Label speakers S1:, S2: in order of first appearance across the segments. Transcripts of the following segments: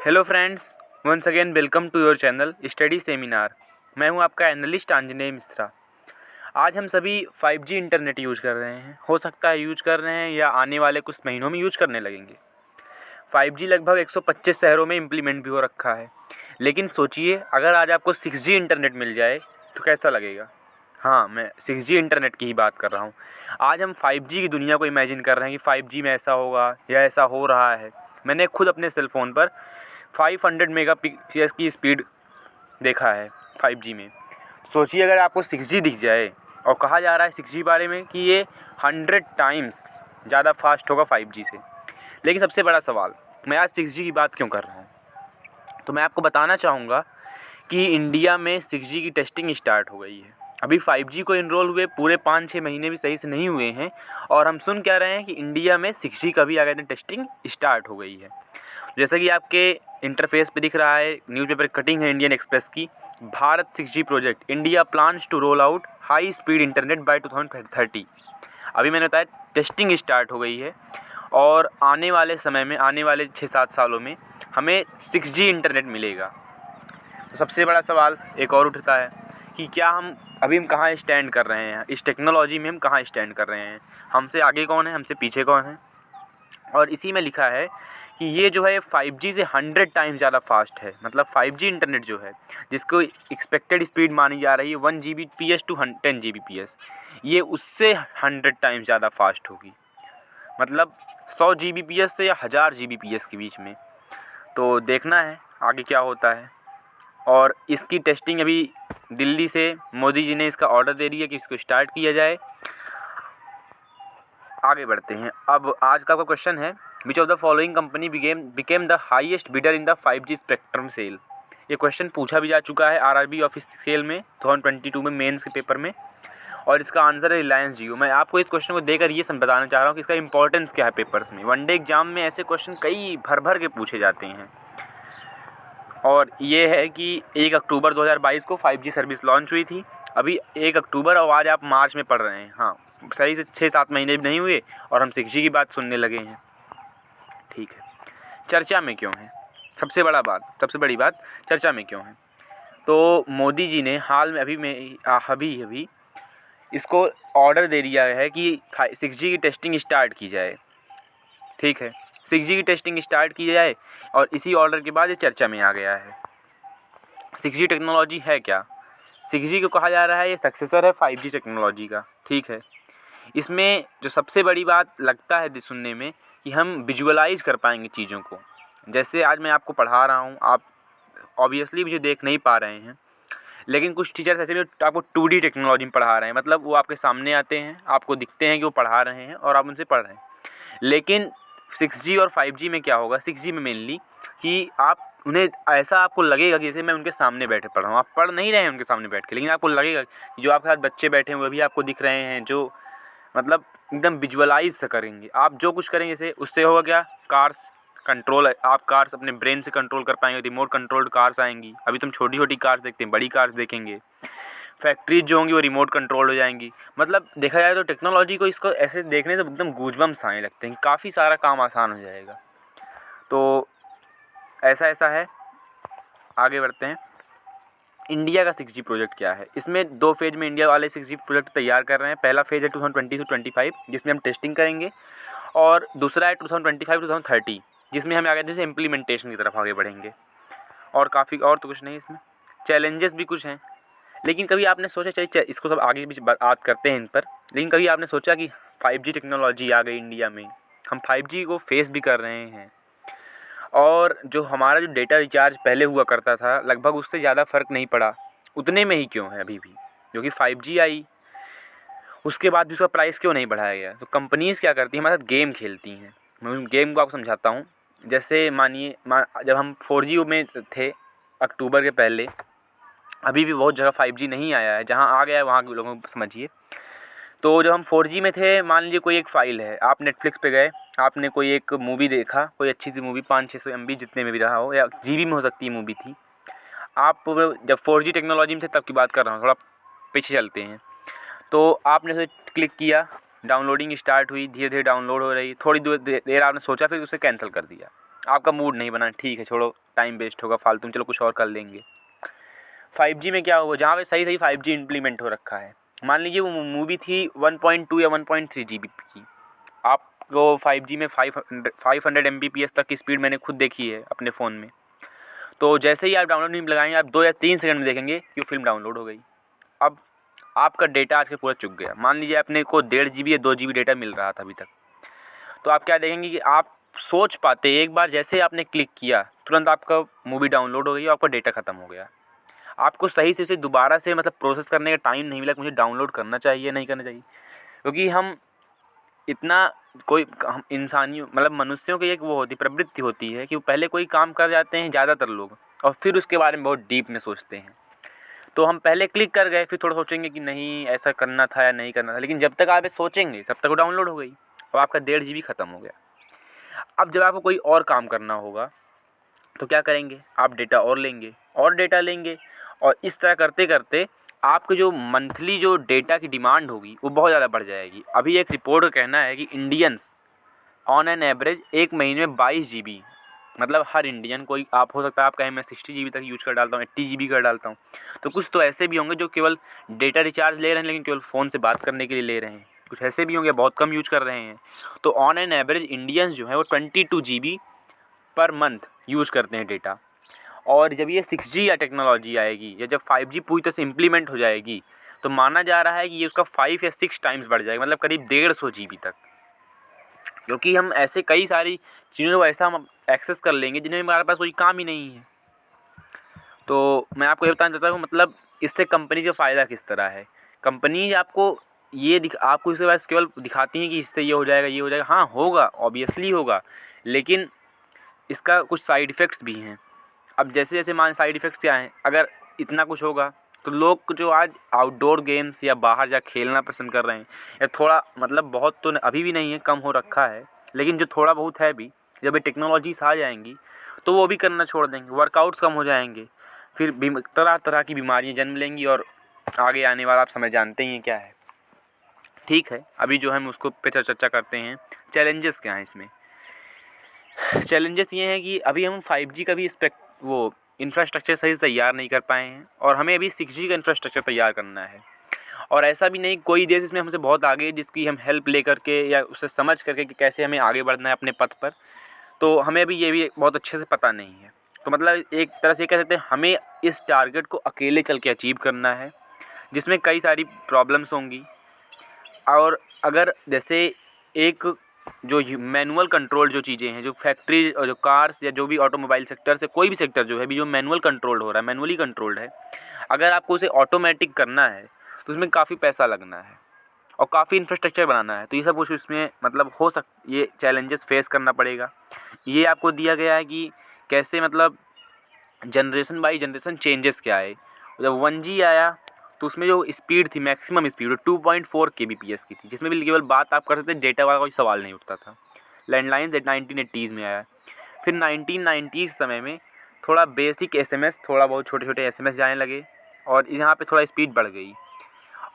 S1: Hello friends, once again welcome to your channel study seminar. मैं हूं आपका analyst Anjaneya Mishra. आज हम सभी 5G इंटरनेट यूज़ कर रहे हैं। हो सकता है यूज़ कर रहे हैं या आने वाले कुछ महीनों में यूज़ करने लगेंगे। 5G लगभग 125 शहरों में इम्प्लीमेंट भी हो रखा है। लेकिन सोचिए, अगर आज आपको 6G इंटरनेट मिल जाए तो कैसा लगेगा। हाँ, मैं 6G इंटरनेट की ही बात कर रहा हूँ। आज हम 5G की दुनिया को इमेजिन कर रहे हैं कि 5G में ऐसा होगा या ऐसा हो रहा है। मैंने खुद अपने सेल फ़ोन पर 500 मेगापिक्सल की स्पीड देखा है 5G में। सोचिए अगर आपको 6G दिख जाए और कहा जा रहा है 6G बारे में कि ये 100 टाइम्स ज़्यादा फास्ट होगा 5G से। लेकिन सबसे बड़ा सवाल, मैं आज 6G की बात क्यों कर रहा हूँ? तो मैं आपको बताना चाहूँगा कि इंडिया में 6G की टेस्टिंग स्टार्ट हो गई है। अभी 5G को इनरोल हुए पूरे 5-6 महीने भी सही से नहीं हुए हैं और हम सुन क्या रहे हैं कि इंडिया में 6G का भी आगे टेस्टिंग स्टार्ट हो गई है। जैसा कि आपके इंटरफेस पे दिख रहा है, न्यूज़पेपर कटिंग है इंडियन एक्सप्रेस की। Bharat 6G project, India plans to roll out high speed internet by 2030। अभी मैंने बताया टेस्टिंग स्टार्ट हो गई है और आने वाले समय में, आने वाले 6-7 सालों में हमें 6G इंटरनेट मिलेगा। तो सबसे बड़ा सवाल एक और उठता है कि क्या हम कहाँ स्टैंड कर रहे हैं, इस टेक्नोलॉजी में हम कहाँ स्टैंड कर रहे हैं, हमसे आगे कौन है, हमसे पीछे कौन है। और इसी में लिखा है कि ये जो है 5G से 100 टाइम्स ज़्यादा फास्ट है। मतलब 5G इंटरनेट जो है, जिसको एक्सपेक्टेड स्पीड मानी जा रही है 1 Gbps टू 10 Gbps, ये उससे 100 टाइम्स ज़्यादा फास्ट होगी। मतलब 100 Gbps से या 1000 Gbps के बीच में। तो देखना है आगे क्या होता है। और इसकी टेस्टिंग अभी दिल्ली से मोदी जी ने इसका ऑर्डर दे दिया कि इसको स्टार्ट किया जाए। आगे बढ़ते हैं। अब आज का क्वेश्चन है, which of the following company became the highest bidder in the 5G spectrum sale. ये क्वेश्चन पूछा भी जा चुका है आरआरबी ऑफिशियल में 2022 में मेंस के पेपर में, और इसका आंसर है रिलायंस जियो। मैं आपको इस क्वेश्चन को देकर ये बताना चाह रहा हूँ कि इसका इंपॉर्टेंस क्या है पेपर्स में। वनडे एग्जाम में ऐसे क्वेश्चन कई भर भर के पूछे जाते हैं। और ये है कि 1 अक्टूबर 2022 को 5G सर्विस लॉन्च हुई थी। अभी 1 अक्टूबर और आज आप मार्च में पढ़ रहे हैं। हाँ, सही से 6-7 महीने भी नहीं हुए और हम 6G की बात सुनने लगे हैं। ठीक है, चर्चा में क्यों है? सबसे बड़ी बात चर्चा में क्यों है? तो मोदी जी ने हाल में अभी इसको ऑर्डर दे दिया है कि 6G की टेस्टिंग स्टार्ट की जाए। ठीक है, 6G की टेस्टिंग स्टार्ट की जाए और इसी ऑर्डर के बाद ये चर्चा में आ गया है। 6G टेक्नोलॉजी है क्या? 6G को कहा जा रहा है ये सक्सेसर है 5G टेक्नोलॉजी का। ठीक है, इसमें जो सबसे बड़ी बात लगता है सुनने में कि हम विजुअलाइज़ कर पाएंगे चीज़ों को। जैसे आज मैं आपको पढ़ा रहा हूँ, आप ऑब्वियसली मुझे देख नहीं पा रहे हैं, लेकिन कुछ टीचर्स ऐसे भी आपको 2D टेक्नोलॉजी में पढ़ा रहे हैं। मतलब वो आपके सामने आते हैं, आपको दिखते हैं कि वो पढ़ा रहे हैं और आप उनसे पढ़ रहे हैं। लेकिन 6G और 5G में क्या होगा, 6G में मेनली कि आप उन्हें ऐसा आपको लगेगा कि जैसे मैं उनके सामने बैठे पढ़ रहा हूँ। आप पढ़ नहीं रहे हैं उनके सामने बैठ के, लेकिन आपको लगेगा कि जो आपके साथ बच्चे बैठे हैं वो भी आपको दिख रहे हैं, जो मतलब एकदम विजुअलाइज से करेंगे। आप जो कुछ करेंगे जैसे उससे होगा क्या, कार्स कंट्रोल, आप कार्स अपने ब्रेन से कंट्रोल कर पाएंगे। रिमोट कंट्रोल्ड कार्स आएंगी। अभी तुम छोटी छोटी कार्स देखते हैं, बड़ी कार्स देखेंगे। फैक्ट्रीज जो होंगी वो रिमोट कंट्रोल हो जाएंगी। मतलब देखा जाए तो टेक्नोलॉजी को, इसको ऐसे देखने से एकदम गूजबम्स आने लगते हैं, काफ़ी सारा काम आसान हो जाएगा। तो ऐसा है। आगे बढ़ते हैं। इंडिया का 6G प्रोजेक्ट क्या है? इसमें 2 फेज़ में इंडिया वाले 6G प्रोजेक्ट तैयार कर रहे हैं। पहला फेज़ है 2020 से 25 जिसमें हम टेस्टिंग करेंगे, और दूसरा है 2025 टू 2030 जिसमें हम आगे जैसे इम्प्लीमेंटेशन की तरफ आगे बढ़ेंगे। और काफ़ी और तो कुछ नहीं, इसमें चैलेंजेस भी कुछ हैं। लेकिन कभी आपने सोचा, चलिए इसको सब आगे भी बात करते हैं इन पर, लेकिन कभी आपने सोचा कि 5G टेक्नोलॉजी आ गई इंडिया में, हम 5G को फेस भी कर रहे हैं, और जो हमारा जो डेटा रिचार्ज पहले हुआ करता था लगभग उससे ज़्यादा फ़र्क नहीं पड़ा, उतने में ही क्यों है अभी भी? क्योंकि 5G आई, उसके बाद भी उसका प्राइस क्यों नहीं बढ़ाया गया? तो कंपनीज़ क्या करती हैं, हमारे साथ गेम खेलती हैं। मैं उस गेम को आपको समझाता हूँ। जैसे मानिए जब हम 4G में थे अक्टूबर के पहले, अभी भी बहुत जगह 5G नहीं आया है, जहाँ आ गया है वहाँ के लोगों को समझिए। तो जब हम 4G में थे, मान लीजिए कोई एक फ़ाइल है, आप नेटफ्लिक्स पे गए, आपने कोई एक मूवी देखा, कोई अच्छी सी मूवी 500-600 MB जितने में भी रहा हो, या GB में हो सकती है मूवी थी। आप जब 4G टेक्नोलॉजी में थे तब की बात कर रहा हूँ, थोड़ा पीछे चलते हैं। तो आपने उसे क्लिक किया, डाउनलोडिंग स्टार्ट हुई, धीरे धीरे डाउनलोड हो रही, थोड़ी देर आपने सोचा, फिर उसे कैंसिल कर दिया। आपका मूड नहीं बना, ठीक है छोड़ो, टाइम वेस्ट होगा फालतू में, चलो कुछ और कर लेंगे। 5G में क्या हुआ, जहाँ पे सही सही 5G इम्प्लीमेंट हो रखा है, मान लीजिए वो मूवी थी 1.2 या 1.3 GB की, आपको 5G में 500 Mbps तक की स्पीड मैंने खुद देखी है अपने फ़ोन में। तो जैसे ही आप डाउनलोड नहीं लगाएंगे, आप 2 या 3 सेकंड में देखेंगे कि फिल्म डाउनलोड हो गई। अब आपका डेटा आज के पूरा चुक गया। मान लीजिए अपने को 1.5 GB या 2 GB डेटा मिल रहा था अभी तक, तो आप क्या देखेंगे कि आप सोच पाते एक बार जैसे आपने क्लिक किया तुरंत आपका मूवी डाउनलोड हो गई और आपका डेटा ख़त्म हो गया। आपको सही से उसे दोबारा से मतलब प्रोसेस करने का टाइम नहीं मिला कि मुझे डाउनलोड करना चाहिए नहीं करना चाहिए, क्योंकि हम इतना हम इंसानियों मतलब मनुष्यों की एक वो होती प्रवृत्ति होती है कि वो पहले कोई काम कर जाते हैं ज़्यादातर लोग, और फिर उसके बारे में बहुत डीप में सोचते हैं। तो हम पहले क्लिक कर गए, फिर थोड़ा सोचेंगे कि नहीं ऐसा करना था या नहीं करना था, लेकिन जब तक आप सोचेंगे तब तक वो डाउनलोड हो गई और आपका 1.5 GB ख़त्म हो गया। अब जब आपको कोई और काम करना होगा तो क्या करेंगे, आप डेटा और लेंगे और डेटा लेंगे, और इस तरह करते करते आपके जो मंथली जो डेटा की डिमांड होगी वो बहुत ज़्यादा बढ़ जाएगी। अभी एक रिपोर्ट का कहना है कि इंडियंस ऑन एन एवरेज एक महीने में 22 GB, मतलब हर इंडियन, कोई आप हो सकता है आप कहें मैं 60 GB तक यूज कर डालता हूँ, 80 GB कर डालता हूँ, तो कुछ तो ऐसे भी होंगे जो केवल डेटा रिचार्ज ले रहे हैं लेकिन केवल फ़ोन से बात करने के लिए ले रहे हैं, कुछ ऐसे भी होंगे बहुत कम यूज कर रहे हैं। तो ऑन एन एवरेज इंडियंस जो है वो 22 GB पर मंथ यूज़ करते हैं डेटा। और जब ये 6G या टेक्नोलॉजी आएगी या जब 5G पूरी तरह से इम्प्लीमेंट हो जाएगी तो माना जा रहा है कि ये उसका 5 या 6 टाइम्स बढ़ जाएगा, मतलब करीब 150 GB तक, क्योंकि हम ऐसे कई सारी चीज़ों को ऐसा हम एक्सेस कर लेंगे जिन्हें हमारे पास कोई काम ही नहीं है। तो मैं आपको ये बताना चाहता हूँ मतलब इससे कंपनी का फ़ायदा किस तरह है। कंपनी आपको आपको इसके बाद केवल दिखाती हैं कि इससे ये हो जाएगा ये हो जाएगा, हाँ होगा, ऑब्वियसली होगा, लेकिन इसका कुछ साइड इफ़ेक्ट्स भी हैं। अब जैसे जैसे मान साइड इफ़ेक्ट्स क्या हैं, अगर इतना कुछ होगा तो लोग जो आज आउटडोर गेम्स या बाहर जा खेलना पसंद कर रहे हैं, या थोड़ा मतलब बहुत तो अभी भी नहीं है, कम हो रखा है, लेकिन जो थोड़ा बहुत है भी, जब ये टेक्नोलॉजीज आ जाएंगी तो वो भी करना छोड़ देंगे, वर्कआउट्स कम हो जाएंगे, फिर तरह तरह की बीमारियाँ जन्म लेंगी और आगे आने वाला आप समय जानते ही हैं क्या है। ठीक है, अभी जो हम उसको पे चर्चा करते हैं, चैलेंजेस क्या हैं इसमें। चैलेंजेस ये हैं कि अभी हम 5G का भी वो इंफ्रास्ट्रक्चर सही से तैयार नहीं कर पाए हैं, और हमें अभी 6G का इंफ्रास्ट्रक्चर तैयार करना है। और ऐसा भी नहीं कोई देश इसमें हमसे बहुत आगे है जिसकी हम हेल्प ले करके या उससे समझ करके कि कैसे हमें आगे बढ़ना है अपने पथ पर, तो हमें अभी ये भी बहुत अच्छे से पता नहीं है। तो मतलब एक तरह से कह सकते हैं हमें इस टारगेट को अकेले चल के अचीव करना है, जिसमें कई सारी प्रॉब्लम्स होंगी। और अगर जैसे एक जो मैनुअल कंट्रोल जो चीज़ें हैं, जो फैक्ट्री और जो कार्स या जो भी ऑटोमोबाइल सेक्टर से कोई भी सेक्टर जो है अभी जो मैनुअल कंट्रोल्ड हो रहा है, मैनुअली कंट्रोल्ड है, अगर आपको उसे ऑटोमेटिक करना है तो उसमें काफ़ी पैसा लगना है और काफ़ी इंफ्रास्ट्रक्चर बनाना है। तो ये सब कुछ इसमें मतलब ये चैलेंजेस फेस करना पड़ेगा। ये आपको दिया गया है कि कैसे मतलब जनरेशन बाई जनरेशन चेंजेस क्या है। जब 1G आया तो उसमें जो स्पीड थी, मैक्सिमम स्पीड वो 2.4 kbps की थी, जिसमें भी केवल बात आप कर सकते थे, डेटा वाला कोई सवाल नहीं उठता था। लैंडलाइंस 1980s में आया। फिर 1990s समय में थोड़ा बेसिक SMS, थोड़ा बहुत छोटे छोटे SMS जाने लगे और यहाँ पे थोड़ा स्पीड बढ़ गई।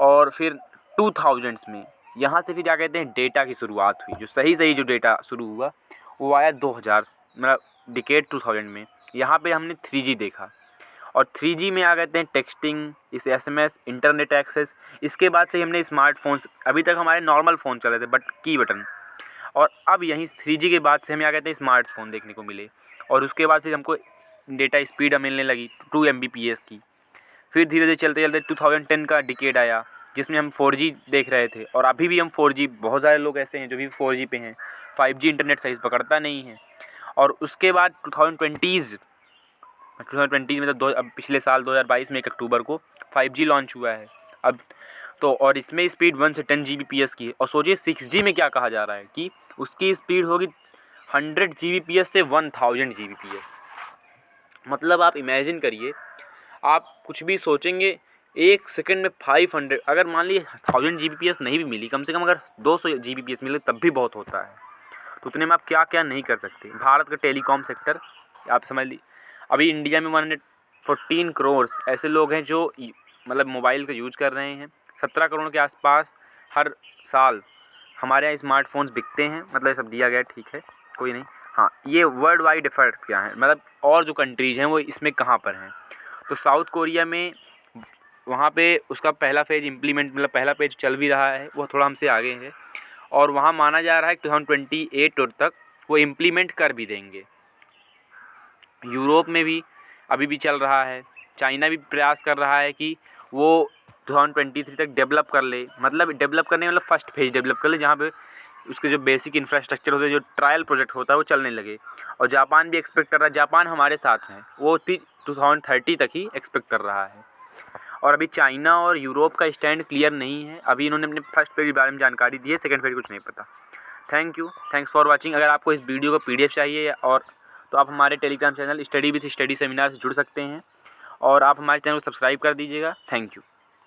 S1: और फिर 2000s में यहाँ से फिर क्या कहते हैं डेटा की शुरुआत हुई, जो सही जो डेटा शुरू हुआ वो आया 2000 मतलब डिकेड 2000 में। यहाँ पे हमने 3G देखा और 3G में आ गए थे टेक्सटिंग, इस SMS, इंटरनेट एक्सेस। इसके बाद से हमने स्मार्टफोन्स, अभी तक हमारे नॉर्मल फ़ोन चल रहे थे बट की बटन, और अब यहीं 3G के बाद से हमें आ गए थे स्मार्टफोन देखने को मिले। और उसके बाद फिर हमको डेटा स्पीड मिलने लगी 2 Mbps की। फिर धीरे धीरे चलते चलते 2010 का डिकेड आया जिसमें हम 4G देख रहे थे, और अभी भी हम 4G, बहुत सारे लोग ऐसे हैं जो भी 4G पे हैं, 5G इंटरनेट सही से पकड़ता नहीं है। और उसके बाद 2020 में तो अब पिछले साल 2022 में 1 अक्टूबर को 5G लॉन्च हुआ है अब तो, और इसमें स्पीड 1 से 10 Gbps की है। और सोचिए 6G में क्या कहा जा रहा है कि उसकी स्पीड होगी 100 Gbps से 1000 Gbps। मतलब आप इमेजिन करिए, आप कुछ भी सोचेंगे 1 सेकंड में 500, अगर मान लीजिए 1000 Gbps नहीं भी मिली, कम से कम अगर 200 Gbps मिले तब भी बहुत होता है। तो उतने में आप क्या क्या नहीं कर सकते। भारत का टेलीकॉम सेक्टर आप समझ ली, अभी इंडिया में 114 करोड़ ऐसे लोग हैं जो मतलब मोबाइल का यूज कर रहे हैं। 17 करोड़ के आसपास हर साल हमारे यहाँ स्मार्टफोन्स बिकते हैं, मतलब ये सब दिया गया, ठीक है कोई नहीं। हाँ, ये वर्ल्ड वाइड एफर्ट्स क्या हैं, मतलब और जो कंट्रीज़ हैं वो इसमें कहाँ पर हैं। तो साउथ कोरिया में वहाँ पे उसका पहला फेज इम्प्लीमेंट, मतलब पहला पेज चल भी रहा है, वो थोड़ा हमसे आगे है और वहाँ माना जा रहा है कि 2028 तक वो इम्प्लीमेंट कर भी देंगे। यूरोप में भी अभी भी चल रहा है। चाइना भी प्रयास कर रहा है कि वो 2023 तक डेवलप कर ले, मतलब डेवलप करने मतलब फर्स्ट फेज डेवलप कर ले, जहाँ पे उसके जो बेसिक इंफ्रास्ट्रक्चर होते हैं, जो ट्रायल प्रोजेक्ट होता है वो चलने लगे। और जापान भी एक्सपेक्ट कर रहा है, जापान हमारे साथ है, वो भी 2030 तक ही एक्सपेक्ट कर रहा है। और अभी चाइना और यूरोप का स्टैंड क्लियर नहीं है। अभी इन्होंने अपने फर्स्ट फेज के बारे में जानकारी दी है, सेकंड फेज कुछ नहीं पता। Thank you, thanks for watching. अगर आपको इस वीडियो का PDF चाहिए और तो आप हमारे Telegram channel study with study seminar से जुड़ सकते हैं और आप हमारे चैनल को सब्सक्राइब कर दीजिएगा। Thank you.